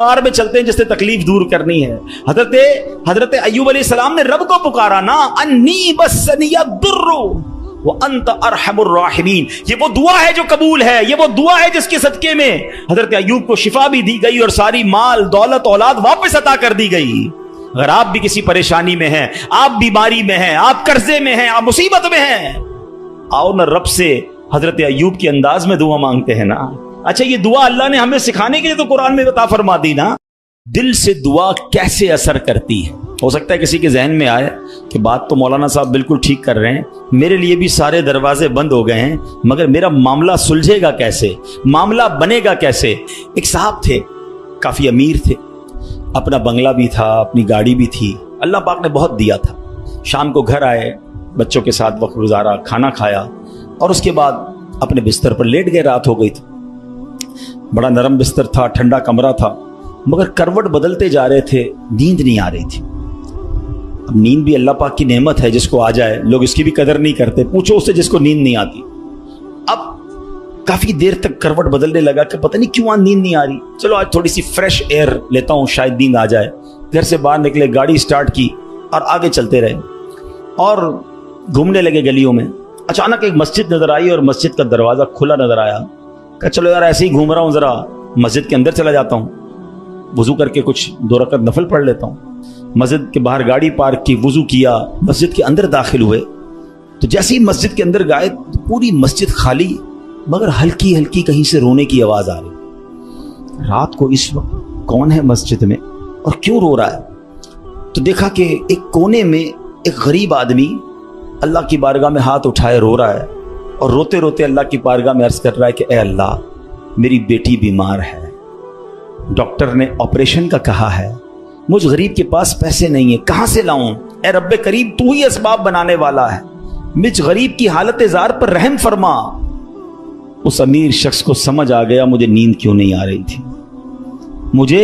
Car में चलते हैं जिससे तकलीफ दूर करनी है। हजरत अय्यूब अलैहिस्सलाम ने रब को पुकारा ना, अन्नी बस्सनिया दुर्रु व अंत अरहमुर राहिमीन। ये वो दुआ है जो कबूल है, ये वो दुआ है जिसके सदके में हजरत अय्यूब को शिफा भी दी गई और सारी माल दौलत औलाद वापस अता कर दी गई। अगर आप भी किसी परेशानी में हैं, आप बीमारी में हैं, आप कर्जे में हैं, आप मुसीबत में हैं, आओ ना रब से हजरत अय्यूब के अंदाज में दुआ मांगते हैं ना। अच्छा, ये दुआ अल्लाह ने हमें सिखाने के लिए तो कुरान में बता फरमा दी ना। दिल से दुआ कैसे असर करती है। हो सकता है किसी के जहन में आए कि बात तो मौलाना साहब बिल्कुल ठीक कर रहे हैं, मेरे लिए भी सारे दरवाजे बंद हो गए हैं, मगर मेरा मामला सुलझेगा कैसे, मामला बनेगा कैसे। एक साहब थे, काफी अमीर थे, अपना बंगला भी था, अपनी गाड़ी भी थी, अल्लाह पाक ने बहुत दिया था। शाम को घर आए, बच्चों के साथ वक्त गुजारा, खाना खाया और उसके बाद अपने बिस्तर पर लेट गए। रात हो गई थी, बड़ा नरम बिस्तर था, ठंडा कमरा था, मगर करवट बदलते जा रहे थे, नींद नहीं आ रही थी। अब नींद भी अल्लाह पाक की नेमत है, जिसको आ जाए, लोग इसकी भी कदर नहीं करते। पूछो उससे जिसको नींद नहीं आती। अब काफी देर तक करवट बदलने लगा कि पता नहीं क्यों नींद नहीं आ रही, चलो आज थोड़ी सी फ्रेश एयर लेता हूं, शायद नींद आ जाए। घर से बाहर निकले, गाड़ी स्टार्ट की और आगे चलते रहे और घूमने लगे गलियों में। अचानक एक मस्जिद नजर आई और मस्जिद का दरवाजा खुला नजर आया। कहा चलो यार ऐसे ही घूम रहा हूं, जरा मस्जिद के अंदर चला जाता हूं, वजू करके कुछ 2 रकअत नफल पढ़ लेता हूं। मस्जिद के बाहर गाड़ी पार्क की, वजू किया, मस्जिद के अंदर दाखिल हुए तो जैसे ही मस्जिद के अंदर गए तो पूरी मस्जिद खाली, मगर हल्की हल्की कहीं से रोने की आवाज आ रही। रात को इस वक्त कौन है मस्जिद में और क्यों रो रहा है? तो देखा कि एक कोने में एक गरीब आदमी अल्लाह की बारगाह में हाथ उठाए रो रहा है और रोते रोते अल्लाह की बारगाह में अर्ज कर रहा है कि ए अल्लाह, मेरी बेटी बीमार है, डॉक्टर ने ऑपरेशन का कहा है, मुझ गरीब के पास पैसे नहीं है, कहां से लाऊं? ए रब्बे करीम, तू ही असबाब बनाने वाला है, मुझ गरीब की हालत जार पर रहम फरमा। उस अमीर शख्स को समझ आ गया मुझे नींद क्यों नहीं आ रही थी, मुझे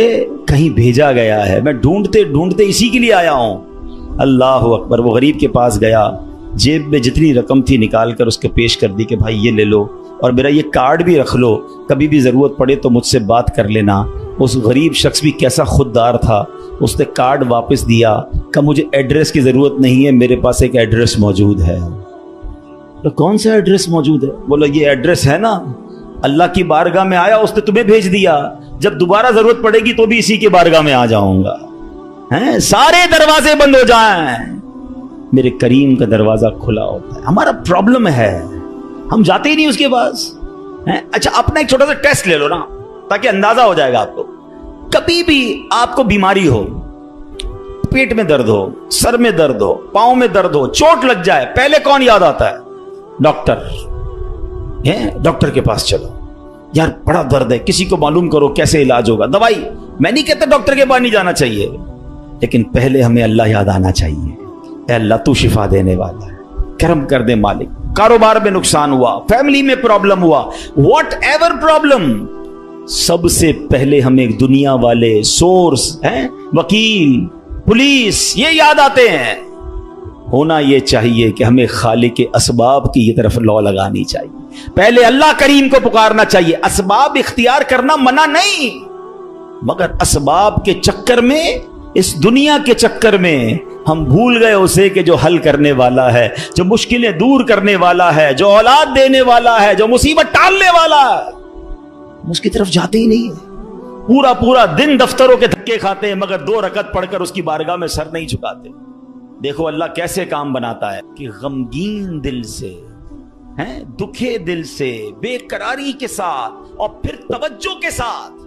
कहीं भेजा गया है, मैं ढूंढते ढूंढते इसी के लिए आया हूं। अल्लाह अकबर। वो गरीब के पास गया, जेब में जितनी रकम थी निकाल कर उसके पेश कर दी कि भाई ये ले लो और मेरा ये कार्ड भी रख लो, कभी भी ज़रूरत पड़े तो मुझसे बात कर लेना। उस गरीब शख्स भी कैसा खुददार था, उसने कार्ड वापस दिया, कहा मुझे एड्रेस की ज़रूरत नहीं है, मेरे पास एक एड्रेस मौजूद है। तो कौन सा एड्रेस मौजूद है? बोलो ये एड्रेस है ना, अल्लाह की बारगाह में आया, उसने तुम्हें भेज दिया, जब दोबारा ज़रूरत पड़ेगी तो भी इसी की बारगाह में आ जाऊंगा। हैं, सारे दरवाजे बंद हो जाएं, मेरे करीम का दरवाजा खुला होता है। हमारा प्रॉब्लम है, हम जाते ही नहीं उसके पास। अच्छा, अपना एक छोटा सा टेस्ट ले लो ना, ताकि अंदाजा हो जाएगा आपको। कभी भी आपको बीमारी हो, पेट में दर्द हो, सर में दर्द हो, पांव में दर्द हो, चोट लग जाए, पहले कौन याद आता है? डॉक्टर। डॉक्टर के पास चलो, यार बड़ा दर्द है, किसी को मालूम करो कैसे इलाज होगा, दवाई। मैं नहीं कहता डॉक्टर के पास नहीं जाना चाहिए, लेकिन पहले हमें अल्लाह याद आना चाहिए। अल्लाह तू शिफा देने वाला है, करम कर दे मालिक। कारोबार में नुकसान हुआ, फैमिली में प्रॉब्लम हुआ, वॉट एवर प्रॉब्लम, सबसे पहले हमें दुनिया वाले सोर्स हैं, वकील, पुलिस, ये याद आते हैं। होना ये चाहिए कि हमें खालिक के असबाब की ये तरफ लौ लगानी चाहिए, पहले अल्लाह करीम को पुकारना चाहिए। असबाब इख्तियार करना मना नहीं, मगर असबाब के चक्कर में, इस दुनिया के चक्कर में हम भूल गए उसे कि जो हल करने वाला है, जो मुश्किलें दूर करने वाला है, जो औलाद देने वाला है, जो मुसीबत टालने वाला है, उसकी तरफ जाते ही नहीं है। पूरा पूरा दिन दफ्तरों के धक्के खाते हैं, मगर 2 रकअत पढ़कर उसकी बारगाह में सर नहीं झुकाते। देखो अल्लाह कैसे काम बनाता है कि गमगीन दिल से, दुखे दिल से, बेकरारी के साथ और फिर तवज्जो के साथ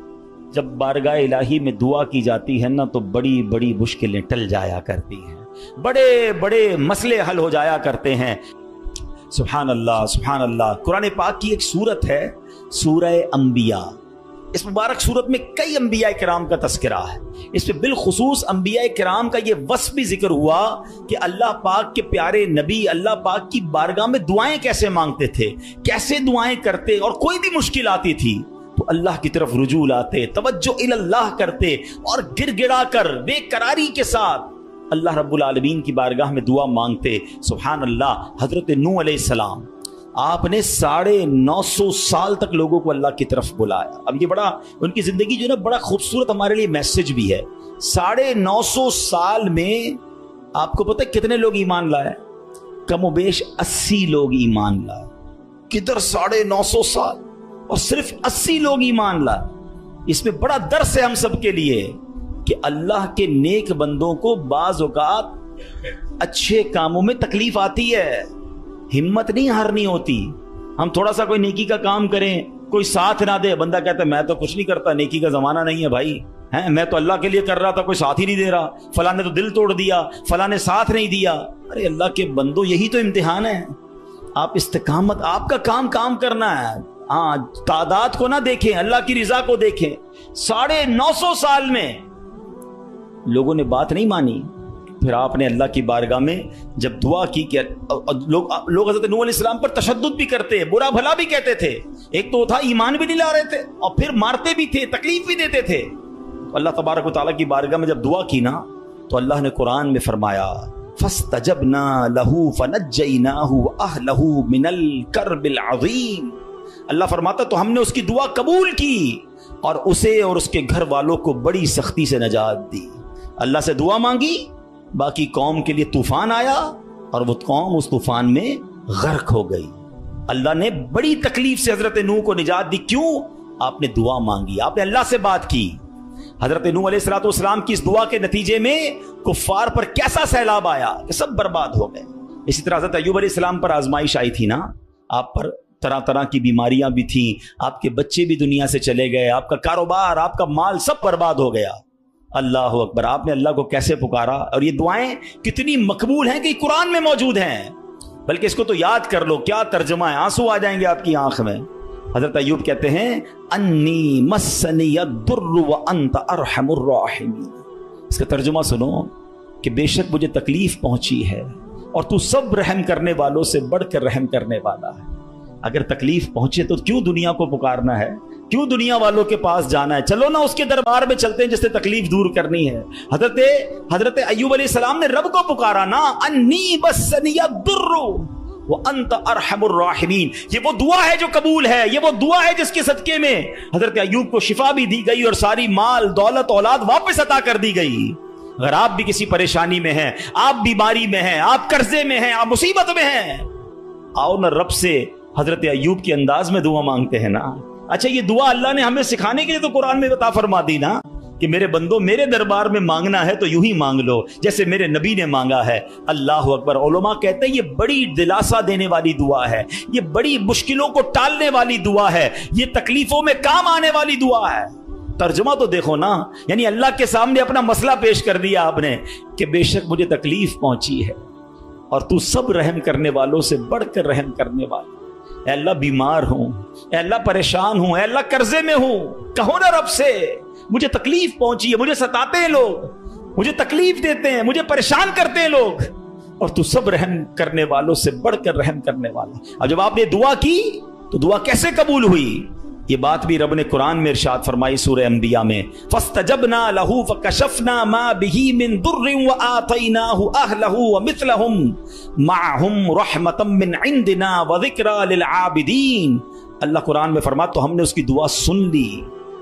जब बारगाह इलाही में दुआ की जाती है ना, तो बड़ी बड़ी मुश्किलें टल जाया करती हैं, बड़े बड़े मसले हल हो जाया करते हैं। सुभान अल्लाह, सुभान अल्लाह। कुरान पाक की एक सूरत है, सूरह अंबिया। इस मुबारक सूरत में कई अंबिया किराम का तस्करा है। इसमें बिलखुसूस अंबिया किराम का ये वस्फ भी जिक्र हुआ कि अल्लाह पाक के प्यारे नबी अल्लाह पाक की बारगाह में दुआएं कैसे मांगते थे, कैसे दुआएं करते, और कोई भी मुश्किल आती थी तो अल्लाह की तरफ रुजू लाते, तवज्जो इल्लाह करते और गिड़गिड़ा कर बेकरारी के साथ अल्लाह रब्बुल आलमीन की बारगाह में दुआ मांगते। सुभान अल्लाह। हजरत नूह अलैहिस्सलाम آپ نے 950 سال تک لوگوں کو اللہ کی طرف بلایا. اب یہ بڑا ان کی زندگی جو ہے نا بڑا خوبصورت ہمارے لیے میسج بھی ہے. 950 سال میں آپ کو پتہ ہے کتنے لوگ ایمان لائے؟ کم و بیش 80 لوگ ایمان لائے. کدھر 950 سال اور صرف 80 لوگ ایمان لائے. اس میں بڑا درس ہے ہم سب کے لیے کہ اللہ کے نیک بندوں کو بعض اوقات اچھے کاموں میں تکلیف آتی ہے، ہمت نہیں ہارنی ہوتی. ہم تھوڑا سا کوئی نیکی کا کام کریں، کوئی ساتھ نہ دے، بندہ کہتا ہے میں تو کچھ نہیں کرتا، نیکی کا زمانہ نہیں ہے بھائی، میں تو اللہ کے لیے کر رہا تھا، کوئی ساتھ ہی نہیں دے رہا، فلاں نے تو دل توڑ دیا، فلاں نے ساتھ نہیں دیا. ارے اللہ کے بندو، یہی تو امتحان ہے. آپ استقامت، آپ کا کام کرنا ہے. ہاں، تعداد کو نہ دیکھیں، اللہ کی رضا کو دیکھیں. 950 سال میں لوگوں نے بات نہیں مانی. پھر آپ نے اللہ کی بارگاہ میں جب دعا کی کہ لوگ حضرت نوح علیہ السلام پر تشدد بھی کرتے، برا بھلا بھی کہتے تھے. ایک تو تھا ایمان بھی نہیں لا رہے تھے اور پھر مارتے بھی تھے، تکلیف بھی دیتے تھے. اللہ تبارک و تعالیٰ کی بارگاہ میں جب دعا کی نا تو اللہ نے قرآن میں فرمایا فَاسْتَجَبْنَا لَهُ فَنَجَّيْنَاهُ وَأَهْلَهُ مِنَ الْكَرْبِ الْعَظِيمِ. اللہ فرماتا تو ہم نے اس کی دعا قبول کی اور اسے اور اس کے گھر والوں کو بڑی سختی سے نجات دی. اللہ سے دعا مانگی، باقی قوم کے لیے طوفان آیا اور وہ قوم اس طوفان میں غرق ہو گئی. اللہ نے بڑی تکلیف سے حضرت نوح کو نجات دی. کیوں؟ آپ نے دعا مانگی، آپ نے اللہ سے بات کی. حضرت نوح علیہ السلام کی اس دعا کے نتیجے میں کفار پر کیسا سیلاب آیا کہ سب برباد ہو گئے. اسی طرح حضرت ایوب علیہ السلام پر آزمائش آئی تھی نا، آپ پر طرح طرح کی بیماریاں بھی تھیں، آپ کے بچے بھی دنیا سے چلے گئے، آپ کا کاروبار، آپ کا مال سب برباد ہو گیا. اللہ اکبر. آپ نے اللہ کو کیسے پکارا، اور یہ دعائیں کتنی مقبول ہیں کہ قرآن میں موجود ہیں. بلکہ اس کو تو یاد کر لو، کیا ترجمہ ہے، آنسو آ جائیں گے آپ کی آنکھ میں. حضرت ایوب کہتے ہیں انی مسنی الضر وانت ارحم الراحمین. اس کا ترجمہ سنو کہ بے شک مجھے تکلیف پہنچی ہے اور تو سب رحم کرنے والوں سے بڑھ کر رحم کرنے والا ہے. اگر تکلیف پہنچے تو کیوں دنیا کو پکارنا ہے، کیوں دنیا والوں کے پاس جانا ہے؟ چلو نا اس کے دربار میں چلتے ہیں جس سے تکلیف دور کرنی ہے. حضرت ایوب علیہ السلام نے رب کو پکارا نا، انی مسنی الضر وانت ارحم الراحمین. یہ وہ دعا ہے جو قبول ہے، یہ وہ دعا ہے جس کے صدقے میں حضرت ایوب کو شفا بھی دی گئی اور ساری مال دولت اولاد واپس عطا کر دی گئی. اگر آپ بھی کسی پریشانی میں ہیں، آپ بیماری میں ہیں، آپ قرضے میں ہیں، آپ مصیبت میں ہیں، آؤ نا رب سے حضرت ایوب کے انداز میں دعا مانگتے ہیں نا. اچھا، یہ دعا اللہ نے ہمیں سکھانے کے لیے تو قرآن میں عطا فرما دی نا کہ میرے بندو میرے دربار میں مانگنا ہے تو یوں ہی مانگ لو جیسے میرے نبی نے مانگا ہے. اللہ اکبر. علماء کہتے ہیں یہ بڑی دلاسا دینے والی دعا ہے، یہ بڑی مشکلوں کو ٹالنے والی دعا ہے، یہ تکلیفوں میں کام آنے والی دعا ہے. ترجمہ تو دیکھو نا، یعنی اللہ کے سامنے اپنا مسئلہ پیش کر دیا آپ نے کہ بے شک مجھے تکلیف پہنچی ہے اور تو سب رحم کرنے والوں سے بڑھ کر رحم کرنے والا. اے اللہ بیمار ہوں، اے اللہ پریشان ہوں، اے اللہ قرضے میں ہوں، کہو نا رب سے مجھے تکلیف پہنچی ہے، مجھے ستاتے ہیں لوگ، مجھے تکلیف دیتے ہیں، مجھے پریشان کرتے ہیں لوگ، اور تو سب رحم کرنے والوں سے بڑھ کر رحم کرنے والا. اب جب آپ نے دعا کی تو دعا کیسے قبول ہوئی؟ یہ بات بھی رب نے قرآن میں ارشاد فرمائی سورہ انبیاء میں، فَاسْتَجَبْنَا لَهُ فَكَشَفْنَا مَا بِهِ مِن ضُرٍّ وَآتَيْنَاهُ أَهْلَهُ وَمِثْلَهُمْ مَعَهُمْ رَحْمَةً مِّنْ عِنْدِنَا وَذِكْرَىٰ لِلْعَابِدِينَ. اللہ قرآن میں فرماتا تو ہم نے اس کی دعا سن لی،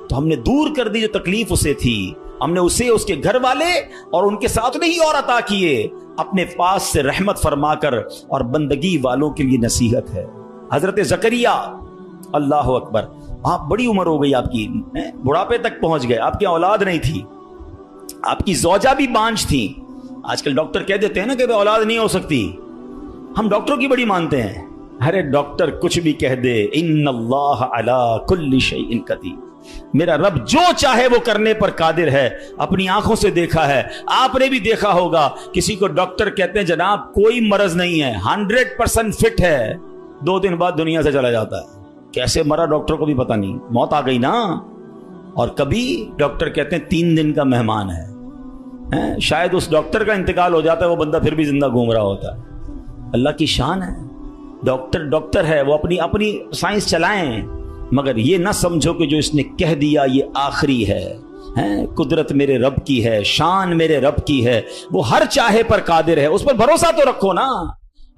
تو ہم نے دور کر دی جو تکلیف اسے تھی، ہم نے اسے اس کے گھر والے اور ان کے ساتھ نہیں اور عطا کیے، اپنے پاس سے رحمت فرما کر، اور بندگی والوں کے لیے نصیحت ہے. حضرت زکریا، اللہ اکبر، آپ بڑی عمر ہو گئی، آپ کی بڑھاپے تک پہنچ گئے، آپ کی اولاد نہیں تھی، آپ کی زوجہ بھی بانجھ تھی. آج کل ڈاکٹر کہہ دیتے ہیں نا کہ اولاد نہیں ہو سکتی، ہم ڈاکٹروں کی بڑی مانتے ہیں. ارے ڈاکٹر کچھ بھی کہہ دے، ان اللہ علی کل شیء قدیر، میرا رب جو چاہے وہ کرنے پر قادر ہے. اپنی آنکھوں سے دیکھا ہے، آپ نے بھی دیکھا ہوگا، کسی کو ڈاکٹر کہتے ہیں جناب کوئی مرض نہیں ہے، 100% فٹ ہے، 2 دن بعد دنیا سے چلا جاتا ہے. کیسے مرا ڈاکٹر کو بھی پتہ نہیں، موت آ گئی نا. اور کبھی ڈاکٹر کہتے ہیں 3 دن کا مہمان ہے، شاید اس ڈاکٹر کا انتقال ہو جاتا ہے، وہ بندہ پھر بھی زندہ گھوم رہا ہوتا ہے. اللہ کی شان ہے، ڈاکٹر ہے، وہ اپنی سائنس چلائیں، مگر یہ نہ سمجھو کہ جو اس نے کہہ دیا یہ آخری ہے. قدرت میرے رب کی ہے، شان میرے رب کی ہے، وہ ہر چاہے پر قادر ہے، اس پر بھروسہ تو رکھو نا.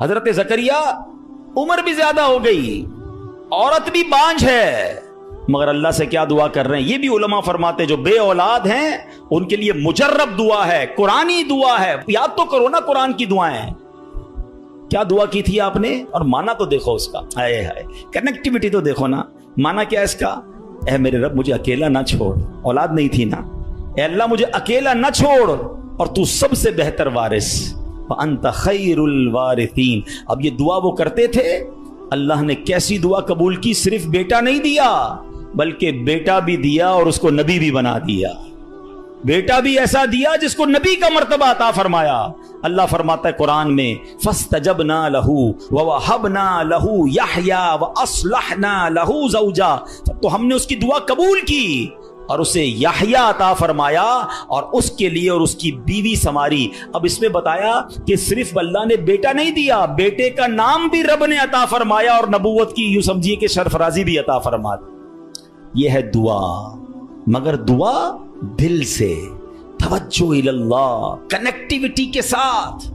حضرت زکریا उम्र भी ज्यादा हो गई, औरत भी बांझ है, मगर अल्लाह से क्या दुआ कर रहे हैं? ये भी उलमा फरमाते जो बे औलाद हैं उनके लिए मुजर्रब दुआ है, कुरानी दुआ है। याद तो करो ना कुरान की दुआएं, क्या दुआ की थी आपने, और माना तो देखो उसका, हाय हाय, कनेक्टिविटी तो देखो ना। माना क्या इसका? ऐ मेरे रब मुझे अकेला ना छोड़, औलाद नहीं थी ना, ऐ अल्लाह मुझे अकेला ना छोड़, और तू सबसे बेहतर वारिस, अंत खैरुल वारिसीन। अब ये दुआ वो करते थे, अल्लाह ने कैसी दुआ कबूल की, सिर्फ बेटा नहीं दिया बल्कि बेटा भी दिया और उसको नबी भी बना दिया। बेटा भी ऐसा दिया जिसको नबी का मर्तबा अता फरमाया। अल्लाह फरमाता है कुरान में, फस्तजबना लहू व वहबना लहू यहया व अस्लहना लहू ज़ौजा। तो हमने उसकी दुआ कबूल की और उसे यहया अता फरमाया और उसके लिए और उसकी बीवी संवारी। अब इसमें बताया कि सिर्फ अल्लाह ने बेटा नहीं दिया, बेटे का नाम भी रब ने अता फरमाया और नबूवत की यूं समझिए कि सरफराजी भी अता फरमा। यह है दुआ, मगर दुआ दिल से, तवज्जो इल्लल्लाह, कनेक्टिविटी के साथ।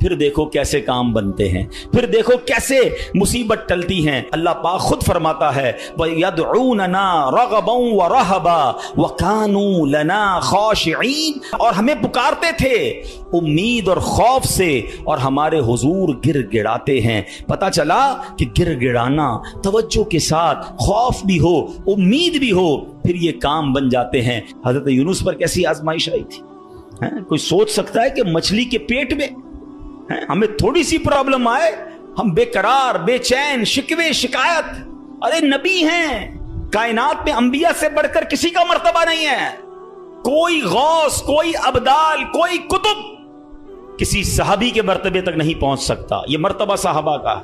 फिर देखो कैसे काम बनते हैं, फिर देखो कैसे मुसीबत टलती हैं। अल्लाह पाक खुद फरमाता है, वयदऊनना रगबन व रहबा व कानू लना खाशिईन, और हमें पुकारते थे उम्मीद और खौफ से और हमारे हुजूर गिड़गिड़ाते हैं। पता चला कि गिड़गिड़ाना, तवज्जो के साथ, खौफ भी हो उम्मीद भी हो, फिर ये काम बन जाते हैं। हजरत यूनुस पर कैसी आजमाइश आई थी, कोई सोच सकता है कि मछली के पेट में हमें थोड़ी सी प्रॉब्लम आए, हम बेकरार, बेचैन, शिकवे शिकायत। अरे नबी हैं, कायनात में अंबिया से बढ़कर किसी का मर्तबा नहीं है। कोई गौस, कोई अबदाल, कोई कुतुब किसी सहाबी के मर्तबे तक नहीं पहुंच सकता, यह मर्तबा साहबा का,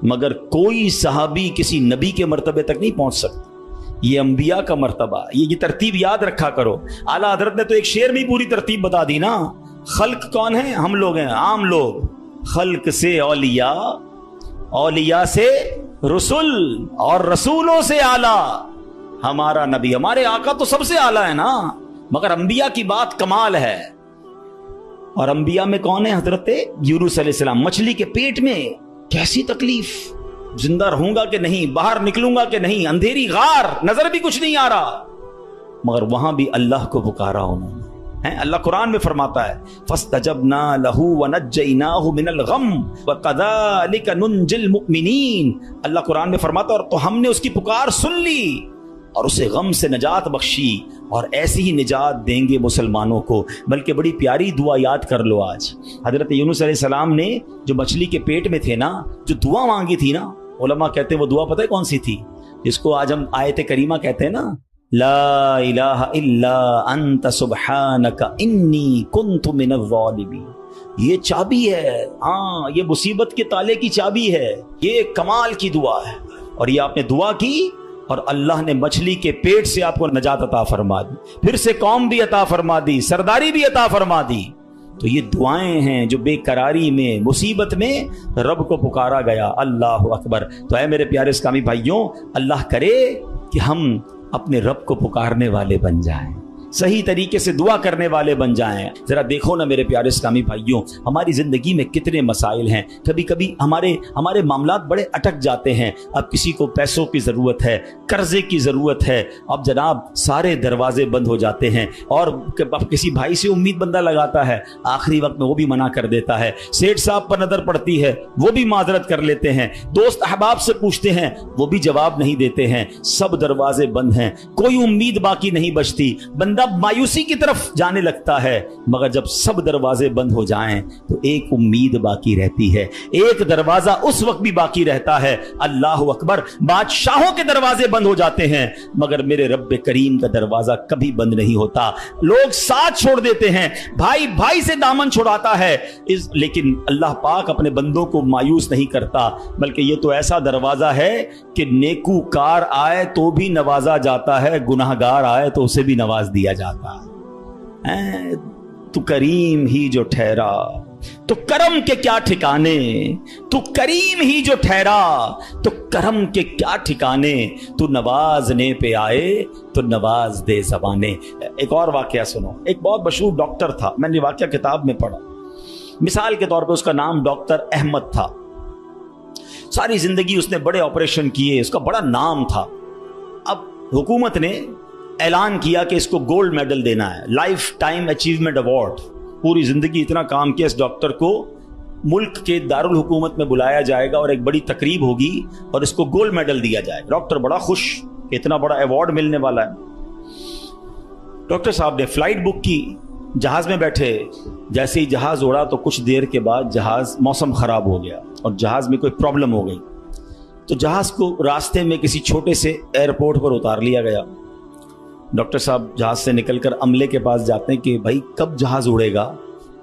मगर कोई सहाबी किसी नबी के मर्तबे तक नहीं पहुंच सकता। ये अंबिया का मर्तबा, ये तरतीब याद रखा करो। आला हजरत ने तो एक शेर में पूरी तरतीब बता दी ना। खल्क कौन है? हम लोग हैं, आम लोग। खल्क से औलिया, औलिया से रसूल, और रसूलों से आला हमारा नबी। हमारे आका तो सबसे आला है ना, मगर अंबिया की बात कमाल है। और अंबिया में कौन है? हजरत यूनुस अलैहिस्सलाम। मछली के पेट में कैसी तकलीफ, जिंदा रहूंगा कि नहीं, बाहर निकलूंगा कि नहीं, अंधेरी गार, नजर भी कुछ नहीं आ रहा, मगर वहां भी अल्लाह को पुकारा उन्होंने। अल्लाह कुरान में फरमाता है, फस्तजबना लहू व नज्जयनाहु मिनल गम व कज़ालिका नुंजिल मुमिनीन। अल्लाह कुरान में फरमाता है, और तो हमने उसकी पुकार सुन ली और उसे गम से निजात बख्शी, और ऐसी ही निजात देंगे मुसलमानों को। बल्कि बड़ी प्यारी दुआ याद कर लो आज। हजरत यूनुस अलैहिस्सलाम ने जो मछली के पेट में थे ना, जो दुआ मांगी थी ना, उलमा कहते हैं वो दुआ पता है कौन सी थी? जिसको आज हम आयत करीमा कहते हैं ना, ला इलाहा इल्ला अंत सुब्हानका इन्नी कुन्तु मिनज़ ज़ालिमीन। ये चाबी है, हाँ, ये मुसीबत के ताले की चाबी है। ये कमाल की दुआ है, और ये आपने दुआ की और अल्लाह ने मछली के पेट से आपको नजात अता फरमा दी, फिर से कौम भी अता फरमा दी, सरदारी भी अता फरमा दी। तो ये दुआएं हैं जो बेकरारी में, मुसीबत में रब को पुकारा गया। अल्लाह अकबर। तो ऐ मेरे प्यारे इस्लामी भाइयों, अल्लाह करे कि हम अपने रब को पुकारने वाले बन जाएं, सही तरीके से दुआ करने वाले बन जाएं। जरा देखो ना मेरे प्यारे इस्लामी भाइयों, हमारी जिंदगी में कितने मसाइल हैं। कभी कभी हमारे मामलात बड़े अटक जाते हैं। अब किसी को पैसों की जरूरत है, कर्जे की जरूरत है, अब जनाब सारे दरवाजे बंद हो जाते हैं। और अब किसी भाई से उम्मीद बंदा लगाता है, आखिरी वक्त में वो भी मना कर देता है। सेठ साहब पर नजर पड़ती है, वो भी माजरत कर लेते हैं। दोस्त अहबाब से पूछते हैं, वो भी जवाब नहीं देते हैं। सब दरवाजे बंद हैं, कोई उम्मीद बाकी नहीं बचती। बंदा मायूसी की तरफ जाने लगता है। मगर जब सब दरवाजे बंद हो जाएं तो एक उम्मीद बाकी रहती है, एक दरवाजा उस वक्त भी बाकी रहता है। अल्लाह अकबर। बादशाहों के दरवाजे बंद हो जाते हैं, मगर मेरे रब्बे करीम का दरवाजा कभी बंद नहीं होता। लोग साथ छोड़ देते हैं, भाई भाई से दामन छुड़ाता है, लेकिन अल्लाह पाक अपने बंदों को मायूस नहीं करता। बल्कि ये तो ऐसा दरवाजा है कि नेकूकार आए तो भी नवाजा जाता है, गुनाहगार आए तो उसे भी नवाज दिया जाता है। तू करीम ही जो ठहरा तो करम के क्या ठिकाने, तू करीम ही जो ठहरा तो करम के क्या ठिकाने, तू नवाजने पे आए तो नवाज दे ज़बाने। एक और वाकया सुनो। एक बहुत मशहूर डॉक्टर था, मैंने वाकया किताब में पढ़ा। मिसाल के तौर पे उसका नाम डॉक्टर अहमद था। ساری زندگی اس نے بڑے آپریشن کیے، اس کا بڑا نام تھا. اب حکومت نے اعلان کیا کہ اس کو گولڈ میڈل دینا ہے، لائف ٹائم اچیومنٹ ایوارڈ. پوری زندگی اتنا کام کیا اس ڈاکٹر کو ملک کے دارالحکومت میں بلایا جائے گا اور ایک بڑی تقریب ہوگی اور اس کو گولڈ میڈل دیا جائے گا. ڈاکٹر بڑا خوش کہ اتنا بڑا ایوارڈ ملنے والا ہے. ڈاکٹر صاحب نے فلائٹ بک کی، جہاز میں بیٹھے. جیسے ہی جہاز اڑا تو کچھ دیر کے بعد موسم خراب ہو گیا اور جہاز میں کوئی پرابلم ہو گئی. تو جہاز کو راستے میں کسی چھوٹے سے ایئرپورٹ پر اتار لیا گیا. ڈاکٹر صاحب جہاز سے نکل کر عملے کے پاس جاتے ہیں کہ بھائی کب جہاز اڑے گا،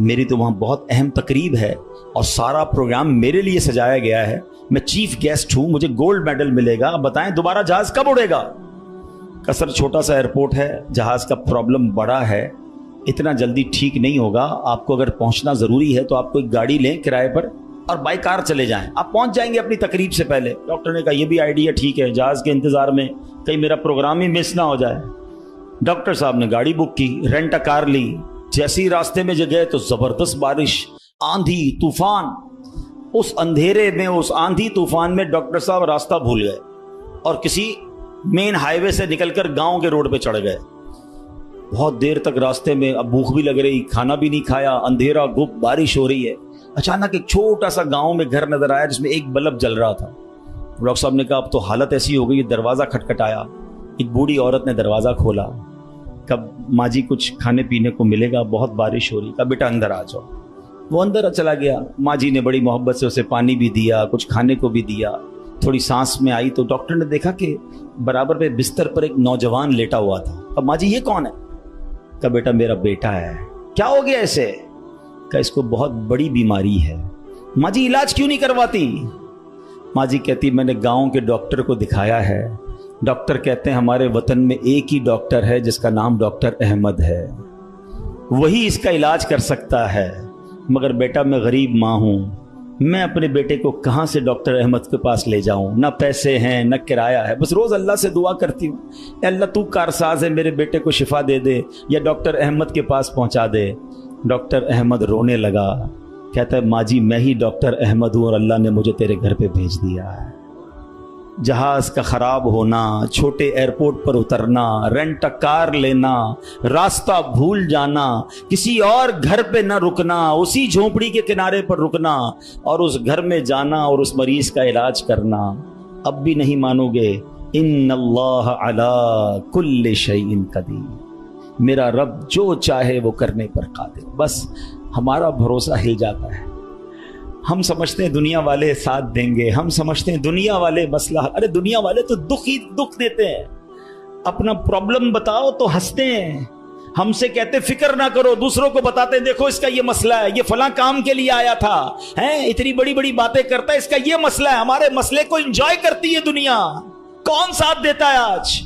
میری تو وہاں بہت اہم تقریب ہے اور سارا پروگرام میرے لیے سجایا گیا ہے، میں چیف گیسٹ ہوں، مجھے گولڈ میڈل ملے گا، بتائیں دوبارہ جہاز کب اڑے گا. سر چھوٹا سا ایئرپورٹ ہے، جہاز کا پرابلم بڑا ہے، اتنا جلدی ٹھیک نہیں ہوگا. آپ کو اگر پہنچنا ضروری ہے تو آپ کو ایک گاڑی لیں کرائے پر اور بائی کار چلے جائیں، آپ پہنچ جائیں گے اپنی تقریب سے پہلے. ڈاکٹر نے کہا یہ بھی آئیڈیا ٹھیک ہے، جہاز کے انتظار میں کہیں میرا پروگرام ہی مس نہ ہو جائے. ڈاکٹر صاحب نے گاڑی بک کی، رینٹ ا کار لی. جیسے ہی راستے میں گئے تو زبردست بارش، آندھی طوفان. اس اندھیرے میں، اس آندھی طوفان میں ڈاکٹر صاحب راستہ بھول گئے اور کسی مین ہائی وے سے نکل کر گاؤں کے روڈ پہ چڑھ گئے. بہت دیر تک راستے میں، اب بھوک بھی لگ رہی، کھانا بھی نہیں کھایا، اندھیرا گپ، بارش ہو رہی ہے. اچانک ایک چھوٹا سا گاؤں میں گھر نظر آیا جس میں ایک بلب جل رہا تھا. ڈاکٹر صاحب نے کہا اب تو حالت ایسی ہو گئی، دروازہ کھٹکھٹایا. ایک بوڑھی عورت نے دروازہ کھولا. کب ماں جی کچھ کھانے پینے کو ملے گا، بہت بارش ہو رہی. کہا بیٹا اندر آ جاؤ. وہ اندر چلا گیا. ماں جی نے بڑی محبت سے اسے پانی بھی دیا، کچھ کھانے کو بھی دیا. تھوڑی سانس میں آئی تو ڈاکٹر نے دیکھا کہ برابر پہ بستر پر ایک نوجوان لیٹا ہوا تھا. اب ماں جی یہ کون ہے؟ کہا بیٹا میرا بیٹا ہے. کیا ہو گیا اسے؟ کہا اس کو بہت بڑی بیماری ہے. ماں جی علاج کیوں نہیں کرواتی؟ ماں جی کہتی میں نے گاؤں کے ڈاکٹر کو دکھایا ہے، ڈاکٹر کہتے ہیں ہمارے وطن میں ایک ہی ڈاکٹر ہے جس کا نام ڈاکٹر احمد ہے، وہی اس کا علاج کر سکتا ہے. مگر بیٹا میں غریب ماں ہوں، میں اپنے بیٹے کو کہاں سے ڈاکٹر احمد کے پاس لے جاؤں؟ نہ پیسے ہیں نہ کرایہ ہے. بس روز اللہ سے دعا کرتی ہوں اے اللہ تو کارساز ہے، میرے بیٹے کو شفا دے دے یا ڈاکٹر احمد کے پاس پہنچا دے. ڈاکٹر احمد رونے لگا. کہتا ہے ماں جی میں ہی ڈاکٹر احمد ہوں اور اللہ نے مجھے تیرے گھر پہ بھیج دیا ہے. جہاز کا خراب ہونا، چھوٹے ایئرپورٹ پر اترنا، رینٹ ا کار لینا، راستہ بھول جانا، کسی اور گھر پہ نہ رکنا، اسی جھونپڑی کے کنارے پر رکنا اور اس گھر میں جانا اور اس مریض کا علاج کرنا. اب بھی نہیں مانو گے؟ ان اللہ علی کل شیء قدیر، میرا رب جو چاہے وہ کرنے پر قادر. بس ہمارا بھروسہ ہل جاتا ہے. ہم سمجھتے ہیں دنیا والے ساتھ دیں گے، ہم سمجھتے ہیں دنیا والے مسئلہ، ارے دنیا والے تو دکھ دیتے ہیں. اپنا پرابلم بتاؤ تو ہنستے ہیں. ہم سے کہتے فکر نہ کرو، دوسروں کو بتاتے ہیں دیکھو اس کا یہ مسئلہ ہے، یہ فلاں کام کے لیے آیا تھا، اتنی بڑی بڑی باتیں کرتا ہے، اس کا یہ مسئلہ ہے. ہمارے مسئلے کو انجوائے کرتی ہے دنیا، کون ساتھ دیتا ہے آج؟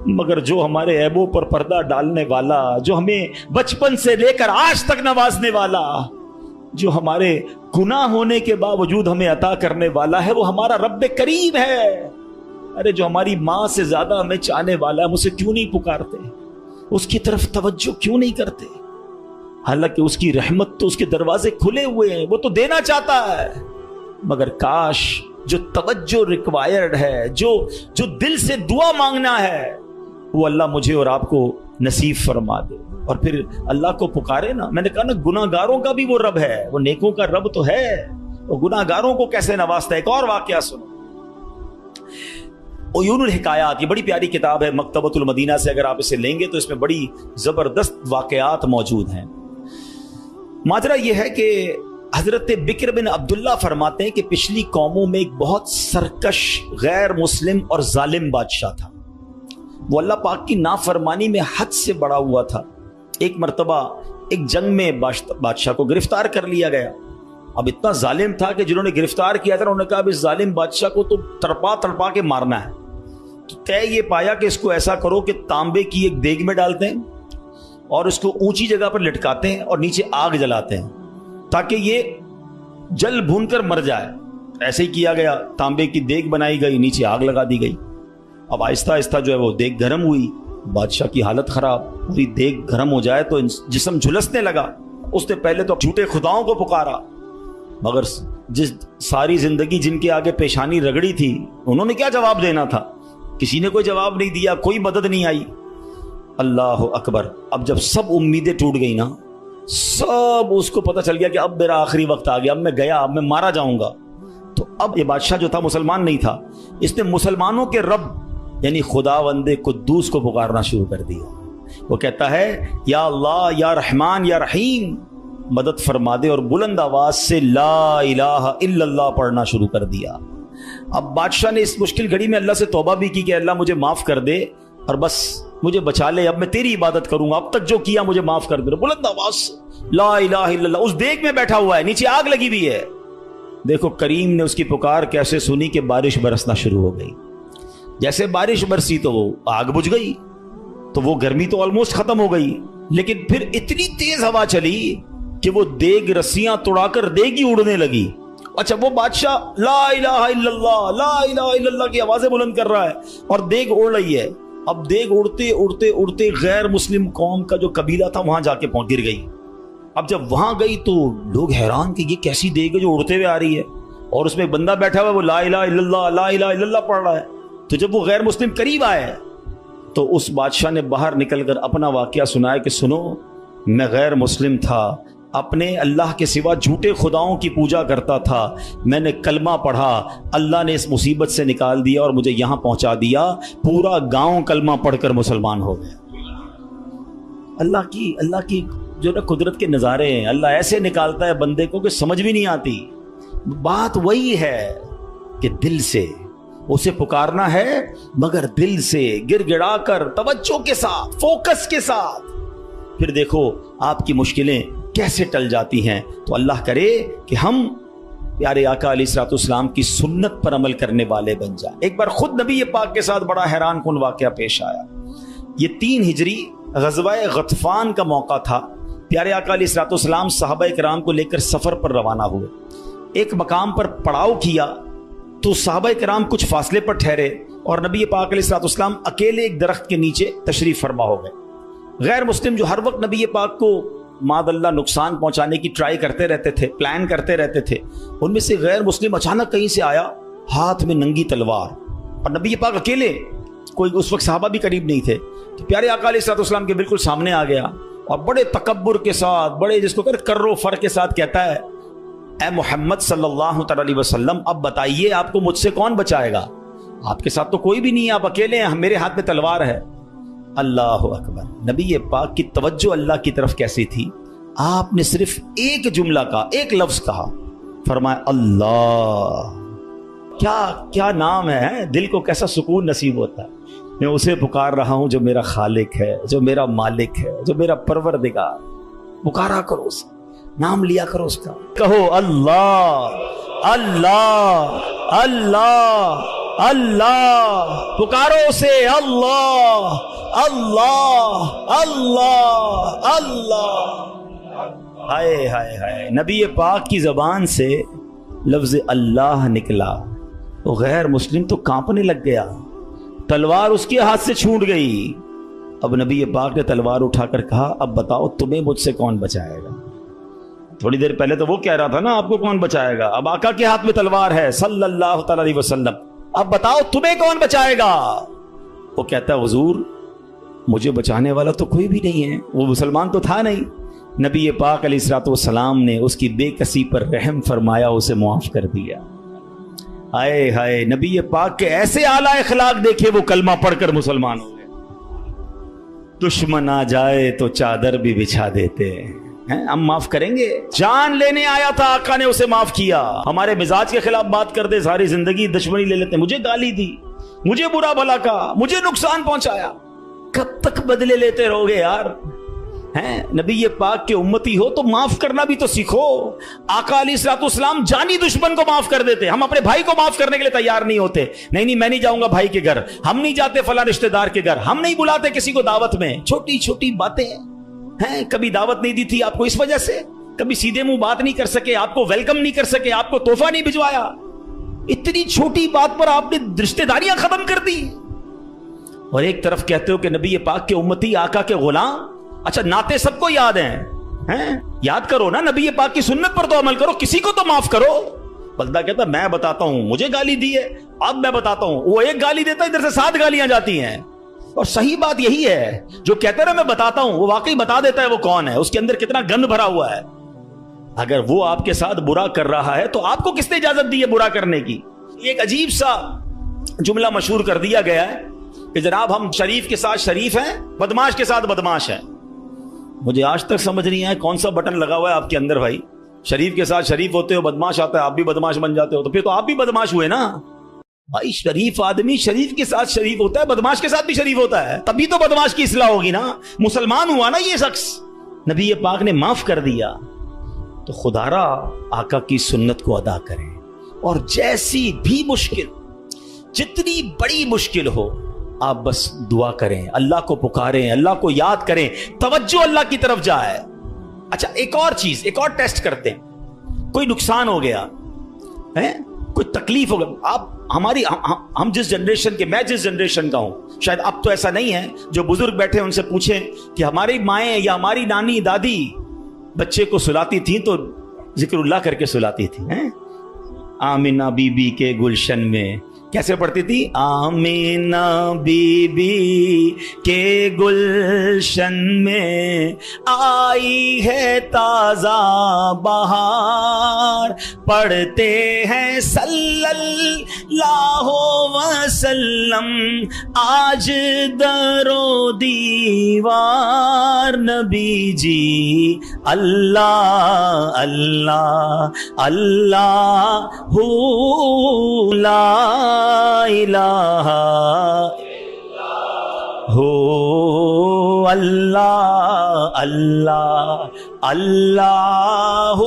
مگر جو ہمارے عیبوں پر پردہ ڈالنے والا، جو ہمیں بچپن سے لے کر آج تک نوازنے والا، جو ہمارے گناہ ہونے کے باوجود ہمیں عطا کرنے والا ہے، وہ ہمارا رب کریم ہے. ارے جو ہماری ماں سے زیادہ ہمیں چاہنے والا ہے، ہم اسے کیوں نہیں پکارتے؟ اس کی طرف توجہ کیوں نہیں کرتے؟ حالانکہ اس کی رحمت تو اس کے دروازے کھلے ہوئے ہیں، وہ تو دینا چاہتا ہے. مگر کاش جو توجہ ریکوائرڈ ہے، جو دل سے دعا مانگنا ہے، وہ اللہ مجھے اور آپ کو نصیب فرما دے. اور پھر اللہ کو پکارے نا. میں نے کہا نا گناہ گاروں کا بھی وہ رب ہے، وہ نیکوں کا رب تو ہے، وہ گناہ گاروں کو کیسے نوازتا ہے. ایک اور واقعہ سنو. عیون الحکایات، یہ بڑی پیاری کتاب ہے مکتبۃ المدینہ سے، اگر آپ اسے لیں گے تو اس میں بڑی زبردست واقعات موجود ہیں. ماجرا یہ ہے کہ حضرت بکر بن عبداللہ فرماتے ہیں کہ پچھلی قوموں میں ایک بہت سرکش، غیر مسلم اور ظالم بادشاہ تھا. وہ اللہ پاک کی نافرمانی میں حد سے بڑا ہوا تھا. ایک مرتبہ ایک جنگ میں بادشاہ کو گرفتار کر لیا گیا. اب اتنا ظالم تھا کہ جنہوں نے گرفتار کیا تھا انہوں نے کہا اب اس ظالم بادشاہ کو تو تڑپا کے مارنا ہے. تو طے یہ پایا کہ اس کو ایسا کرو کہ تانبے کی ایک دیگ میں ڈالتے ہیں اور اس کو اونچی جگہ پر لٹکاتے ہیں اور نیچے آگ جلاتے ہیں تاکہ یہ جل بھون کر مر جائے. ایسے ہی کیا گیا. تانبے کی دیگ بنائی گئی، نیچے آگ لگا دی گئی. اب آہستہ آہستہ جو ہے وہ دیگ گرم ہوئی. بادشاہ کی حالت خراب، پوری دیگ گرم ہو جائے تو جسم جھلسنے لگا. اس نے پہلے تو جھوٹے خداؤں کو پکارا، مگر जिस सारी जिंदगी जिनके आगे पेशानी रगड़ी थी, उन्होंने क्या जवाब देना था? किसी ने कोई जवाब नहीं दिया, कोई मदद नहीं आई। अल्लाह अकबर। अब जब सब उम्मीदें टूट गई ना, सब उसको पता चल गया कि अब मेरा आखिरी वक्त आ गया, अब मैं गया, अब मैं मारा जाऊंगा। तो अब ये बादशाह जो था मुसलमान नहीं था, इसने मुसलमानों के रब यानी खुदावंदे कुद्दूस को पुकारना शुरू कर दिया। वो कहता है या अल्लाह या रहमान या रहीम मदद फरमा दे, और बुलंद आवाज से ला इलाहा इल्लल्लाह पढ़ना शुरू कर दिया। अब बादशाह ने इस मुश्किल घड़ी में अल्लाह से तौबा भी की कि अल्लाह मुझे माफ कर दे और बस मुझे बचा ले, अब मैं तेरी इबादत करूंगा, अब तक जो किया मुझे माफ कर दे। बुलंद आवाज ला इलाहा इल्लल्लाह। उस देग में बैठा हुआ है, नीचे आग लगी हुई है। देखो करीम ने उसकी पुकार कैसे सुनी कि बारिश बरसना शुरू हो गई। जैसे बारिश बरसी तो वो आग बुझ गई, तो वो गर्मी तो ऑलमोस्ट खत्म हो गई, लेकिन फिर इतनी तेज हवा चली कि वो देग रस्सियां तोड़ाकर देग ही उड़ने लगी। अच्छा, वो बादशाह ला इलाहा इल्लल्लाह ला इलाहा इल्लल्लाह की आवाजें बुलंद कर रहा है और देग उड़ रही है। अब देग उड़ते उड़ते उड़ते गैर मुस्लिम कौम का जो कबीला था वहां जाके पहुंच गिर गई। अब जब वहां गई तो लोग हैरान कि ये कैसी देग है जो उड़ते हुए आ रही है, और उसमें एक बंदा बैठा हुआ है, वो ला इलाहा इल्लल्लाह पढ़ रहा है। तो जब वो गैर मुस्लिम करीब आए तो उस बादशाह ने बाहर निकलकर अपना वाकया सुनाया कि सुनो, मैं गैर मुस्लिम था, अपने अल्लाह के सिवा झूठे खुदाओं की पूजा करता था, मैंने कलमा पढ़ा, अल्लाह ने इस मुसीबत से निकाल दिया और मुझे यहां पहुंचा दिया, पूरा गांव कलमा पढ़कर मुसलमान हो गया। अल्लाह की जो ना कुदरत के नज़ारे हैं, अल्लाह ऐसे निकालता है बंदे को कि समझ भी नहीं आती। बात वही है कि दिल से उसे पुकारना है, मगर दिल से गिड़गिड़ा कर तवज्जो के साथ, फोकस के साथ, फिर देखो आपकी मुश्किलें कैसे टल जाती हैं। तो अल्लाह करे कि हम प्यारे आका अलैहिस्सलाम की सुन्नत पर अमल करने वाले बन जाए। एक बार खुद नबी पाक के साथ बड़ा हैरान कुन वाकया पेश आया। ये 3 हिजरी ग़ज़वा-ए गतफ़ान का मौका था। प्यारे आका अलैहिस्सलाम सहाबा किराम को लेकर सफर पर रवाना हुए। एक मकाम पर पड़ाव किया तो सहाबा किराम कुछ फासले पर ठहरे और नबी पाक अलैहिस्सलाम अकेले एक दरख्त के नीचे तशरीफ फरमा हो गए। गैर मुस्लिम जो हर वक्त नबी पाक को मादल्ला नुकसान पहुंचाने की ट्राई करते रहते थे, प्लान करते रहते थे, उनमें से गैर मुस्लिम अचानक कहीं से आया, हाथ में नंगी तलवार, और नबी पाक अकेले, कोई उस वक्त सहाबा भी करीब नहीं थे। तो प्यारे आका अलैहिस्सलाम के बिल्कुल सामने आ गया और बड़े तकब्बुर के साथ, बड़े जिसको कहते कर्रो फर के साथ कहता है, ऐ मोहम्मद सल्लल्लाहु अलैहि वसल्लम, अब बताइए आपको मुझसे कौन बचाएगा? आपके साथ तो कोई भी नहीं है, आप अकेले हैं, मेरे हाथ में तलवार है। अल्लाह अकबर। नबी पाक की तवज्जो अल्लाह की तरफ कैसी थी, आपने सिर्फ एक जुमला का, एक लफ्ज कहा, फरमाया अल्लाह। क्या नाम है, दिल को कैसा सुकून नसीब होता है। मैं उसे पुकार रहा हूं जो मेरा खालिक है, जो मेरा मालिक है, जो मेरा परवरदिगार। पुकारा करो उसे, नाम लिया करो उसका, कहो अल्लाह अल्लाह अल्लाह अल्लाह, पुकारो उसे अल्लाह अल्लाह अल्लाह अल्लाह। हाय हाय हाय, नबी पाक की जबान से लफ्ज अल्लाह निकला तो गैर मुस्लिम तो कांपने लग गया, तलवार उसके हाथ से छूट गई। अब नबी पाक ने तलवार उठाकर कहा, अब बताओ तुम्हें मुझसे कौन बचाएगा? थोड़ी देर पहले तो वो कह रहा था ना आपको कौन बचाएगा, अब आका के हाथ में तलवार है सल्लल्लाहु अलैहि वसल्लम, अब बताओ तुम्हें कौन बचाएगा? वो कहता है हुजूर मुझे बचाने वाला तो कोई भी नहीं है, वो मुसलमान तो था नहीं। नबी पाक अलैहिस्सलाम ने उसकी बेकसी पर रहम फरमाया, उसे मुआफ कर दिया। हाय हाय, नबी पाक के ऐसे आला अखलाक देखे, वो कलमा पढ़कर मुसलमान हो गए। दुश्मन आ जाए तो चादर भी बिछा देते हैं, हम माफ करेंगे। जान लेने आया था, आका ने उसे माफ किया। हमारे मिजाज के खिलाफ बात कर दे, सारी जिंदगी दुश्मनी ले लेते, मुझे गाली दी, मुझे बुरा भला कहा, मुझे नुकसान पहुंचाया, कब तक बदले लेते रहोगे यार? हैं नबी पाक के उम्मती हो तो माफ करना भी तो सीखो। आका अलैहिस्सलाम जानी दुश्मन को माफ कर देते, हम अपने भाई को माफ करने के लिए तैयार नहीं होते। नहीं मैं नहीं जाऊंगा भाई के घर, हम नहीं जाते फला रिश्तेदार के घर, हम नहीं बुलाते किसी को दावत में। छोटी छोटी बातें हैं, कभी दावत नहीं दी थी आपको इस वजह से, कभी सीधे मुंह बात नहीं कर सके, आपको वेलकम नहीं कर सके, आपको तोहफा नहीं भिजवाया, इतनी छोटी बात पर आपने रिश्तेदारियां खत्म कर दी। और एक तरफ कहते हो कि नबी पाक के उम्मती, आका के गुलाम। अच्छा नाते सबको याद हैं? याद करो ना, नबी पाक की सुन्नत पर तो अमल करो, किसी को तो माफ करो। بندہ کہتا ہے میں بتاتا ہوں، مجھے گالی دی ہے، اب میں بتاتا ہوں، وہ ایک گالی دیتا ہے، ادھر سے 7 گالیاں جاتی ہیں. اور صحیح بات یہی ہے، جو کہتا ہے میں بتاتا ہوں وہ واقعی بتا دیتا ہے وہ کون ہے، اس کے اندر کتنا گند بھرا ہوا ہے. اگر وہ آپ کے ساتھ برا کر رہا ہے تو آپ کو کس نے اجازت دی ہے برا کرنے کی؟ ایک عجیب سا جملہ مشہور کر دیا گیا ہے کہ جناب ہم شریف کے ساتھ شریف ہیں، بدماش کے ساتھ بدماش ہیں. مجھے آج تک سمجھ نہیں آیا کون سا بٹن لگا ہوا ہے آپ کے اندر بھائی. شریف کے ساتھ شریف ہوتے ہو، بدماش آتا ہے آپ بھی بدماش بن جاتے ہو، تو پھر تو آپ بھی بدماش ہوئے نا بھائی. شریف آدمی شریف کے ساتھ شریف ہوتا ہے، بدماش کے ساتھ بھی شریف ہوتا ہے، تبھی تو بدماش کی اصلاح ہوگی نا. مسلمان ہوا نا یہ شخص، نبی پاک نے معاف کر دیا. تو خدا را آقا کی سنت کو ادا کریں، اور جیسی بھی مشکل، جتنی بڑی مشکل ہو، آپ بس دعا کریں، اللہ کو پکاریں، اللہ کو یاد کریں، توجہ اللہ کی طرف جائے. اچھا ایک اور چیز، ایک اور ٹیسٹ کرتے ہیں. کوئی نقصان ہو گیا ہے، کوئی تکلیف ہو گیا، آپ ہماری ہم جس جنریشن کے، میں جس جنریشن کا ہوں، شاید اب تو ایسا نہیں ہے، جو بزرگ بیٹھے ان سے پوچھیں کہ ہماری مائیں یا ہماری نانی دادی بچے کو سلاتی تھیں تو ذکر اللہ کر کے سلاتی تھی. آمینہ بی بی کے گلشن میں کیسے پڑھتی تھی؟ آمینہ بی بی کے گلشن میں آئی ہے تازہ بہار، پڑھتے ہیں صلی اللہ وسلم آج در و دیوار. نبی جی اللہ اللہ اللہ لا الہ ہو اللہ اللہ اللہ